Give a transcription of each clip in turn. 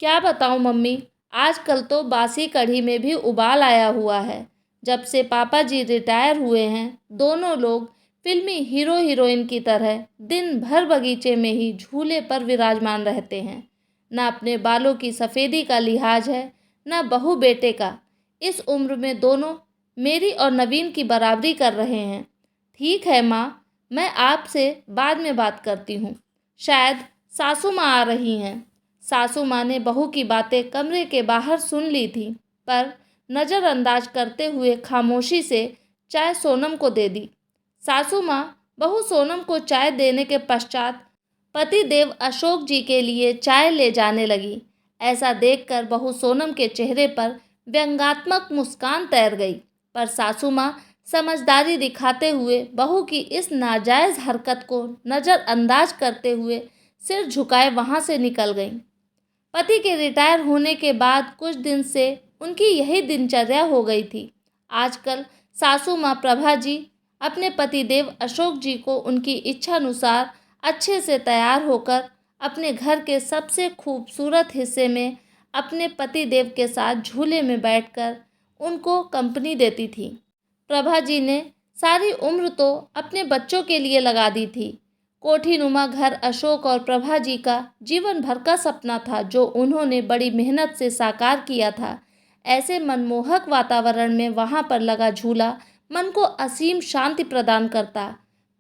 क्या बताऊं मम्मी, आजकल तो बासी कढ़ी में भी उबाल आया हुआ है। जब से पापा जी रिटायर हुए हैं, दोनों लोग फिल्मी हीरो हीरोइन की तरह दिन भर बगीचे में ही झूले पर विराजमान रहते हैं। ना अपने बालों की सफ़ेदी का लिहाज है, ना बहू बेटे का। इस उम्र में दोनों मेरी और नवीन की बराबरी कर रहे हैं। ठीक है माँ, मैं आपसे बाद में बात करती हूँ। शायद सासू माँ आ रही हैं। सासू माँ ने बहू की बातें कमरे के बाहर सुन ली थी, पर नज़रअंदाज करते हुए खामोशी से चाय सोनम को दे दी। सासू माँ बहू सोनम को चाय देने के पश्चात पतिदेव अशोक जी के लिए चाय ले जाने लगी। ऐसा देखकर बहू सोनम के चेहरे पर व्यंग्यात्मक मुस्कान तैर गई, पर सासू माँ समझदारी दिखाते हुए बहू की इस नाजायज़ हरकत को नज़रअंदाज करते हुए सिर झुकाए वहाँ से निकल गईं। पति के रिटायर होने के बाद कुछ दिन से उनकी यही दिनचर्या हो गई थी। आजकल सासू माँ प्रभा जी अपने पतिदेव अशोक जी को उनकी इच्छानुसार अच्छे से तैयार होकर अपने घर के सबसे खूबसूरत हिस्से में अपने पतिदेव के साथ झूले में बैठकर उनको कंपनी देती थी। प्रभा जी ने सारी उम्र तो अपने बच्चों के लिए लगा दी थी। कोठीनुमा घर अशोक और प्रभा जी का जीवन भर का सपना था, जो उन्होंने बड़ी मेहनत से साकार किया था। ऐसे मनमोहक वातावरण में वहाँ पर लगा झूला मन को असीम शांति प्रदान करता।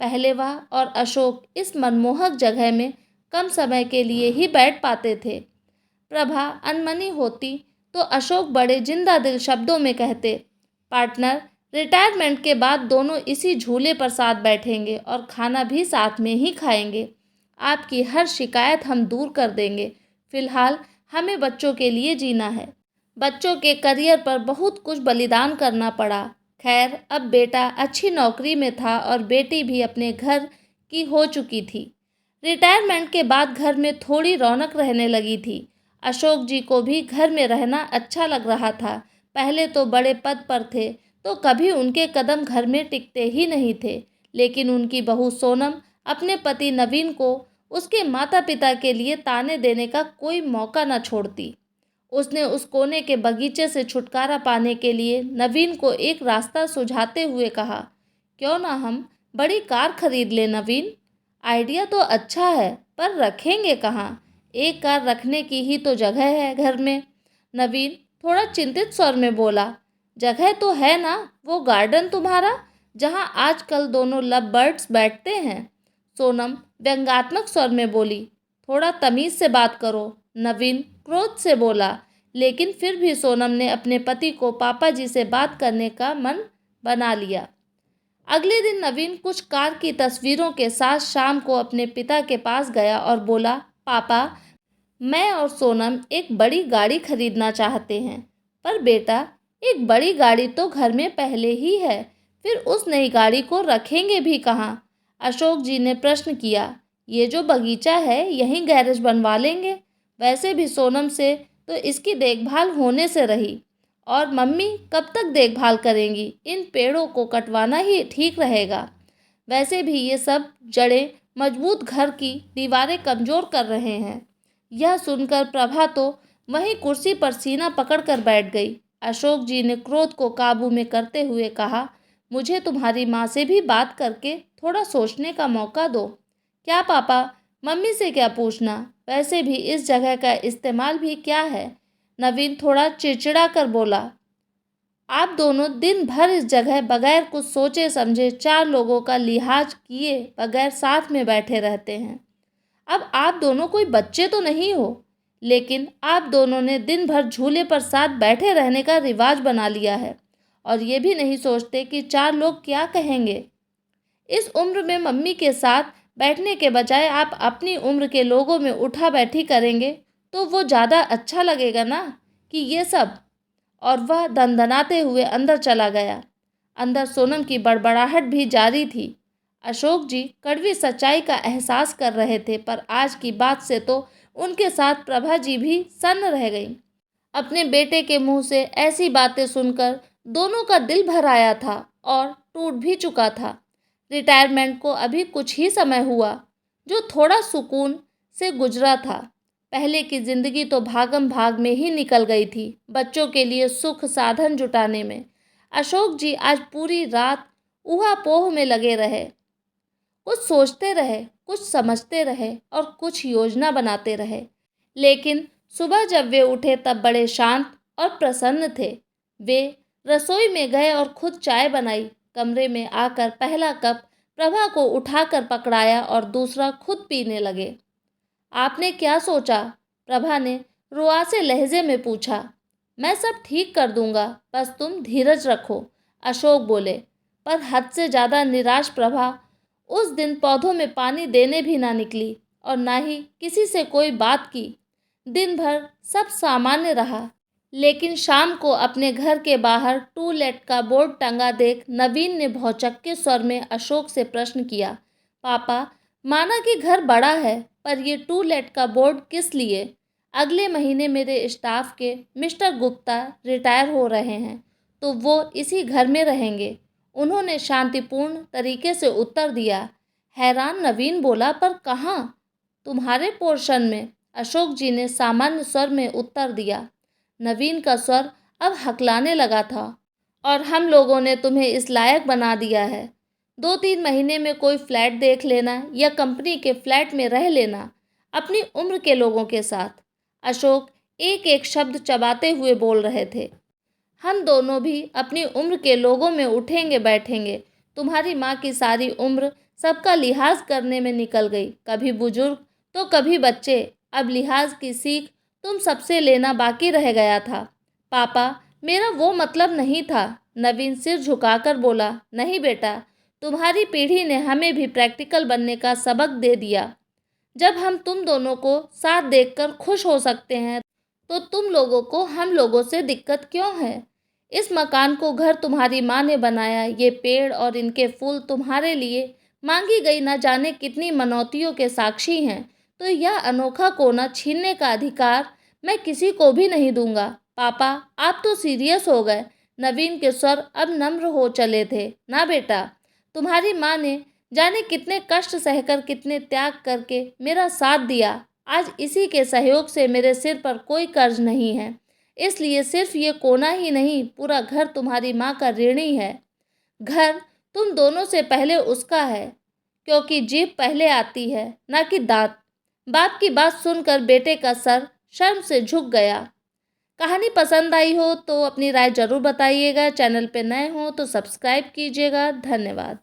पहले वह और अशोक इस मनमोहक जगह में कम समय के लिए ही बैठ पाते थे। प्रभा अनमनी होती तो अशोक बड़े जिंदा दिल शब्दों में कहते, पार्टनर, रिटायरमेंट के बाद दोनों इसी झूले पर साथ बैठेंगे और खाना भी साथ में ही खाएंगे। आपकी हर शिकायत हम दूर कर देंगे। फिलहाल हमें बच्चों के लिए जीना है। बच्चों के करियर पर बहुत कुछ बलिदान करना पड़ा। खैर, अब बेटा अच्छी नौकरी में था और बेटी भी अपने घर की हो चुकी थी। रिटायरमेंट के बाद घर में थोड़ी रौनक रहने लगी थी। अशोक जी को भी घर में रहना अच्छा लग रहा था। पहले तो बड़े पद पर थे, तो कभी उनके कदम घर में टिकते ही नहीं थे। लेकिन उनकी बहू सोनम अपने पति नवीन को उसके माता पिता के लिए ताने देने का कोई मौका न छोड़ती। उसने उस कोने के बगीचे से छुटकारा पाने के लिए नवीन को एक रास्ता सुझाते हुए कहा, क्यों ना हम बड़ी कार खरीद लें नवीन? आइडिया तो अच्छा है, पर रखेंगे कहाँ? एक कार रखने की ही तो जगह है घर में। नवीन थोड़ा चिंतित स्वर में बोला, जगह तो है ना, वो गार्डन तुम्हारा, जहाँ आजकल दोनों लव बर्ड्स बैठते हैं। सोनम व्यंग्यात्मक स्वर में बोली, थोड़ा तमीज़ से बात करो। नवीन क्रोध से बोला, लेकिन फिर भी सोनम ने अपने पति को पापा जी से बात करने का मन बना लिया। अगले दिन नवीन कुछ कार की तस्वीरों के साथ शाम को अपने पिता के पास गया और बोला, पापा, मैं और सोनम एक बड़ी गाड़ी खरीदना चाहते हैं। पर बेटा, एक बड़ी गाड़ी तो घर में पहले ही है, फिर उस नई गाड़ी को रखेंगे भी कहाँ? अशोक जी ने प्रश्न किया। ये जो बगीचा है, यहीं गैरेज बनवा लेंगे। वैसे भी सोनम से तो इसकी देखभाल होने से रही, और मम्मी कब तक देखभाल करेंगी? इन पेड़ों को कटवाना ही ठीक रहेगा। वैसे भी ये सब जड़ें मजबूत घर की दीवारें कमज़ोर कर रहे हैं। यह सुनकर प्रभा तो वहीं कुर्सी पर सीना पकड़कर बैठ गई। अशोक जी ने क्रोध को काबू में करते हुए कहा, मुझे तुम्हारी माँ से भी बात करके थोड़ा सोचने का मौका दो। क्या पापा, मम्मी से क्या पूछना? वैसे भी इस जगह का इस्तेमाल भी क्या है? नवीन थोड़ा चिड़चिड़ा कर बोला, आप दोनों दिन भर इस जगह बगैर कुछ सोचे समझे 4 लोगों का लिहाज किए बगैर साथ में बैठे रहते हैं। अब आप दोनों कोई बच्चे तो नहीं हो, लेकिन आप दोनों ने दिन भर झूले पर साथ बैठे रहने का रिवाज बना लिया है, और ये भी नहीं सोचते कि 4 लोग क्या कहेंगे। इस उम्र में मम्मी के साथ बैठने के बजाय आप अपनी उम्र के लोगों में उठा बैठी करेंगे तो वो ज़्यादा अच्छा लगेगा ना, कि ये सब। और वह दनदनाते हुए अंदर चला गया। अंदर सोनम की बड़बड़ाहट भी जारी थी। अशोक जी कड़वी सच्चाई का एहसास कर रहे थे, पर आज की बात से तो उनके साथ प्रभा जी भी सन्न रह गईं। अपने बेटे के मुंह से ऐसी बातें सुनकर दोनों का दिल भर आया था और टूट भी चुका था। रिटायरमेंट को अभी कुछ ही समय हुआ, जो थोड़ा सुकून से गुजरा था। पहले की जिंदगी तो भागम भाग में ही निकल गई थी, बच्चों के लिए सुख साधन जुटाने में। अशोक जी आज पूरी रात ऊहापोह में लगे रहे। कुछ सोचते रहे, कुछ समझते रहे और कुछ योजना बनाते रहे। लेकिन सुबह जब वे उठे तब बड़े शांत और प्रसन्न थे। वे रसोई में गए और खुद चाय बनाई। कमरे में आकर पहला कप प्रभा को उठाकर पकड़ाया और दूसरा खुद पीने लगे। आपने क्या सोचा? प्रभा ने रुआसे लहजे में पूछा। मैं सब ठीक कर दूंगा, बस तुम धीरज रखो, अशोक बोले। पर हद से ज़्यादा निराश प्रभा उस दिन पौधों में पानी देने भी ना निकली और ना ही किसी से कोई बात की। दिन भर सब सामान्य रहा, लेकिन शाम को अपने घर के बाहर टू लेट का बोर्ड टंगा देख नवीन ने भौचक्के स्वर में अशोक से प्रश्न किया। पापा, माना कि घर बड़ा है, पर ये टू लेट का बोर्ड किस लिए? अगले महीने मेरे स्टाफ के मिस्टर गुप्ता रिटायर हो रहे हैं, तो वो इसी घर में रहेंगे, उन्होंने शांतिपूर्ण तरीके से उत्तर दिया। हैरान नवीन बोला, पर कहाँ? तुम्हारे पोर्शन में, अशोक जी ने सामान्य स्वर में उत्तर दिया। नवीन का स्वर अब हकलाने लगा था। और हम लोगों ने तुम्हें इस लायक बना दिया है। 2-3 महीने में कोई फ्लैट देख लेना या कंपनी के फ्लैट में रह लेना, अपनी उम्र के लोगों के साथ। अशोक एक एक शब्द चबाते हुए बोल रहे थे। हम दोनों भी अपनी उम्र के लोगों में उठेंगे बैठेंगे। तुम्हारी माँ की सारी उम्र सबका लिहाज करने में निकल गई, कभी बुजुर्ग तो कभी बच्चे। अब लिहाज की सीख तुम सबसे लेना बाकी रह गया था। पापा, मेरा वो मतलब नहीं था, नवीन सिर झुकाकर बोला। नहीं बेटा, तुम्हारी पीढ़ी ने हमें भी प्रैक्टिकल बनने का सबक दे दिया। जब हम तुम दोनों को साथ देखकर खुश हो सकते हैं, तो तुम लोगों को हम लोगों से दिक्कत क्यों है? इस मकान को घर तुम्हारी माँ ने बनाया, ये पेड़ और इनके फूल तुम्हारे लिए मांगी गई न जाने कितनी मनौतियों के साक्षी हैं, तो यह अनोखा कोना छीनने का अधिकार मैं किसी को भी नहीं दूंगा। पापा, आप तो सीरियस हो गए। नवीन के स्वर अब नम्र हो चले थे। ना बेटा, तुम्हारी माँ ने जाने कितने कष्ट सहकर, कितने त्याग करके मेरा साथ दिया। आज इसी के सहयोग से मेरे सिर पर कोई कर्ज नहीं है, इसलिए सिर्फ ये कोना ही नहीं, पूरा घर तुम्हारी माँ का ऋणी है। घर तुम दोनों से पहले उसका है, क्योंकि जीभ पहले आती है, ना कि दांत। बाप की बात सुनकर बेटे का सर शर्म से झुक गया। कहानी पसंद आई हो तो अपनी राय जरूर बताइएगा। चैनल पे नए हो तो सब्सक्राइब कीजिएगा। धन्यवाद।